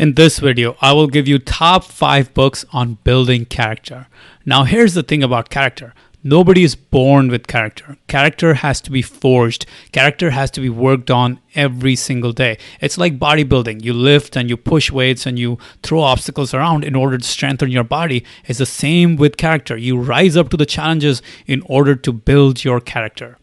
In this video, I will give you top 5 books on building character. Now, here's the thing about character. Nobody is born with character. Character has to be forged. Character has to be worked on every single day. It's like bodybuilding. You lift and you push weights and you throw obstacles around in order to strengthen your body. It's the same with character. You rise up to the challenges in order to build your character.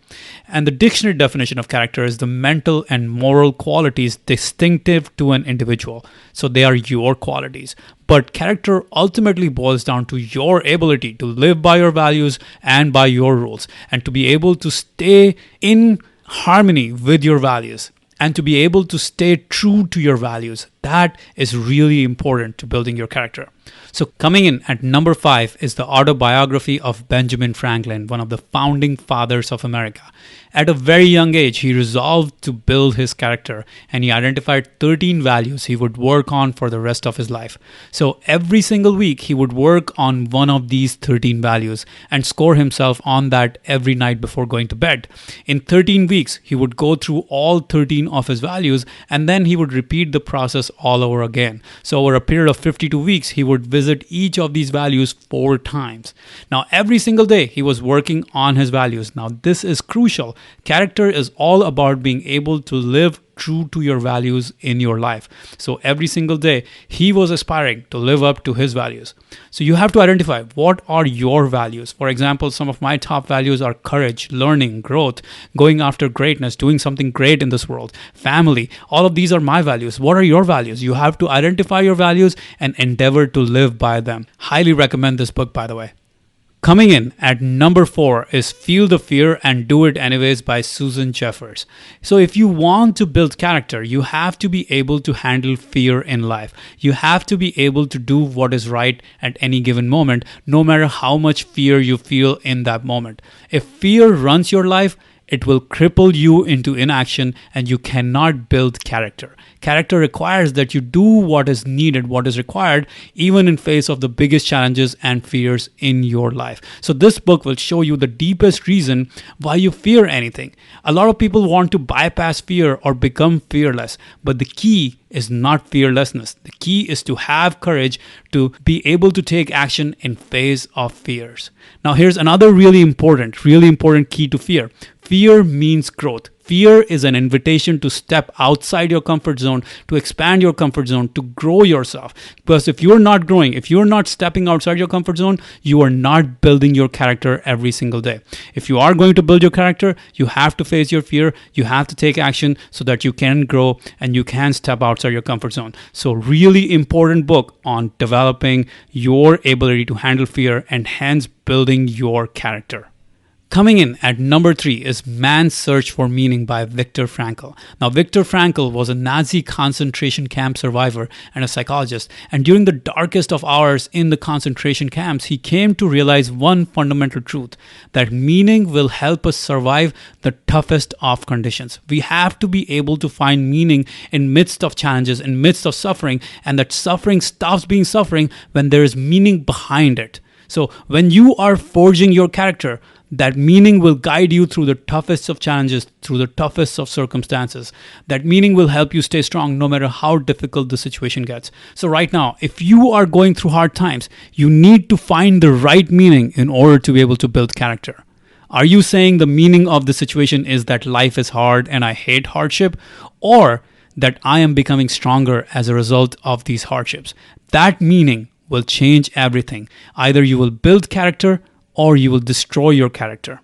And the dictionary definition of character is the mental and moral qualities distinctive to an individual. So they are your qualities. But character ultimately boils down to your ability to live by your values and by your rules, and to be able to stay in harmony with your values and to be able to stay true to your values. That is really important to building your character. So coming in at number 5 is the autobiography of Benjamin Franklin, one of the founding fathers of America. At a very young age, he resolved to build his character, and he identified 13 values he would work on for the rest of his life. So every single week, he would work on one of these 13 values and score himself on that every night before going to bed. In 13 weeks, he would go through all 13 of his values, and then he would repeat the process all over again. So over a period of 52 weeks, he would visit each of these values 4 times. Now, every single day, he was working on his values. Now, this is crucial. Character is all about being able to live true to your values in your life. So every single day, he was aspiring to live up to his values. So you have to identify what are your values. For example, some of my top values are courage, learning, growth, going after greatness, doing something great in this world, family. All of these are my values. What are your values? You have to identify your values and endeavor to live by them. Highly recommend this book, by the way. Coming in at number 4 is Feel the Fear and Do It Anyways by Susan Jeffers. So if you want to build character, you have to be able to handle fear in life. You have to be able to do what is right at any given moment, no matter how much fear you feel in that moment. If fear runs your life, it will cripple you into inaction and you cannot build character. Character requires that you do what is needed, what is required, even in face of the biggest challenges and fears in your life. So this book will show you the deepest reason why you fear anything. A lot of people want to bypass fear or become fearless, but the key is not fearlessness. The key is to have courage to be able to take action in face of fears. Now here's another really important key to fear. Fear means growth. Fear is an invitation to step outside your comfort zone, to expand your comfort zone, to grow yourself. Because if you're not growing, if you're not stepping outside your comfort zone, you are not building your character every single day. If you are going to build your character, you have to face your fear. You have to take action so that you can grow and you can step outside your comfort zone. So really important book on developing your ability to handle fear and hence building your character. Coming in at number 3 is Man's Search for Meaning by Viktor Frankl. Now, Viktor Frankl was a Nazi concentration camp survivor and a psychologist. And during the darkest of hours in the concentration camps, he came to realize one fundamental truth, that meaning will help us survive the toughest of conditions. We have to be able to find meaning in midst of challenges, in midst of suffering, and that suffering stops being suffering when there is meaning behind it. So when you are forging your character, that meaning will guide you through the toughest of challenges, through the toughest of circumstances. That meaning will help you stay strong no matter how difficult the situation gets. So right now, if you are going through hard times, you need to find the right meaning in order to be able to build character. Are you saying the meaning of the situation is that life is hard and I hate hardship? Or that I am becoming stronger as a result of these hardships? That meaning will change everything. Either you will build character or you will destroy your character.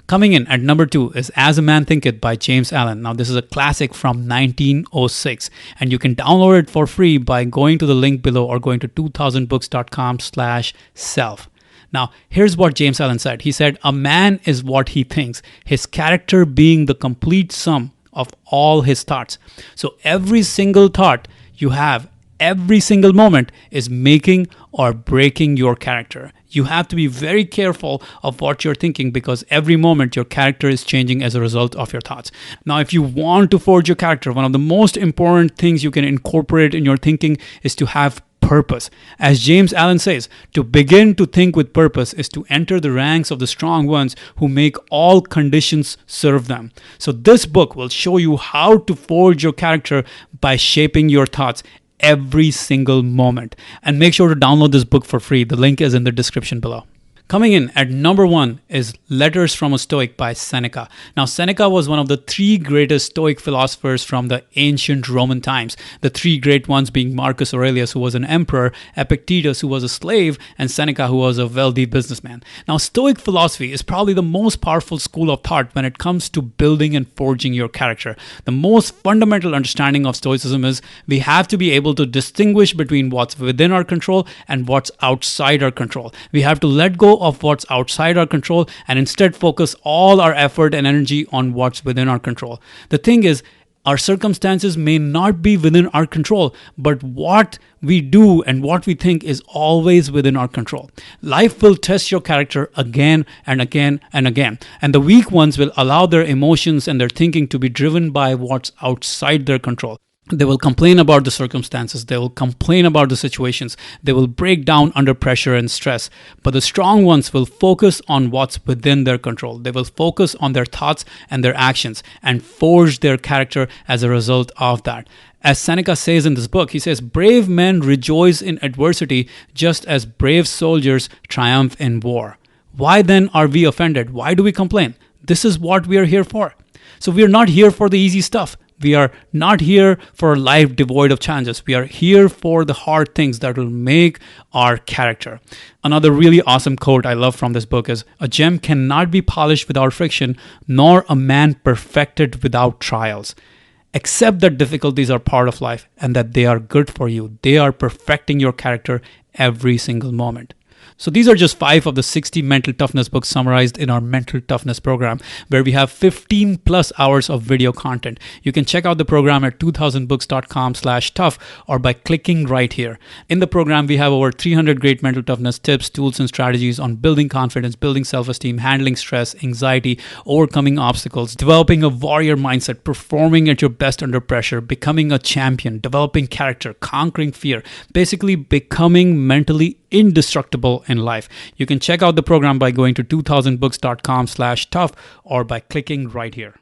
Coming in at number 2 is As a Man Thinketh by James Allen. Now, this is a classic from 1906, and you can download it for free by going to the link below or going to 2000books.com/self. Now, here's what James Allen said. He said, "A man is what he thinks, his character being the complete sum of all his thoughts." So every single thought you have, every single moment is making or breaking your character. You have to be very careful of what you're thinking because every moment your character is changing as a result of your thoughts. Now, if you want to forge your character, one of the most important things you can incorporate in your thinking is to have purpose. As James Allen says, to begin to think with purpose is to enter the ranks of the strong ones who make all conditions serve them. So this book will show you how to forge your character by shaping your thoughts every single moment. And make sure to download this book for free. The link is in the description below. Coming in at number 1 is Letters from a Stoic by Seneca. Now, Seneca was one of the 3 greatest Stoic philosophers from the ancient Roman times. The 3 great ones being Marcus Aurelius, who was an emperor, Epictetus, who was a slave, and Seneca, who was a wealthy businessman. Now, Stoic philosophy is probably the most powerful school of thought when it comes to building and forging your character. The most fundamental understanding of Stoicism is we have to be able to distinguish between what's within our control and what's outside our control. We have to let go of what's outside our control and instead focus all our effort and energy on what's within our control. The thing is, our circumstances may not be within our control, but what we do and what we think is always within our control. Life will test your character again and again and again, and the weak ones will allow their emotions and their thinking to be driven by what's outside their control. They will complain about the circumstances. They will complain about the situations. They will break down under pressure and stress. But the strong ones will focus on what's within their control. They will focus on their thoughts and their actions and forge their character as a result of that. As Seneca says in this book, he says, brave men rejoice in adversity just as brave soldiers triumph in war. Why then are we offended? Why do we complain? This is what we are here for. So we are not here for the easy stuff. We are not here for a life devoid of challenges. We are here for the hard things that will make our character. Another really awesome quote I love from this book is, a gem cannot be polished without friction, nor a man perfected without trials. Accept that difficulties are part of life and that they are good for you. They are perfecting your character every single moment. So these are just 5 of the 60 mental toughness books summarized in our mental toughness program, where we have 15 plus hours of video content. You can check out the program at 2000books.com/tough or by clicking right here. In the program, we have over 300 great mental toughness tips, tools, and strategies on building confidence, building self-esteem, handling stress, anxiety, overcoming obstacles, developing a warrior mindset, performing at your best under pressure, becoming a champion, developing character, conquering fear, basically becoming mentally indestructible in life. You can check out the program by going to 2000books.com/tough or by clicking right here.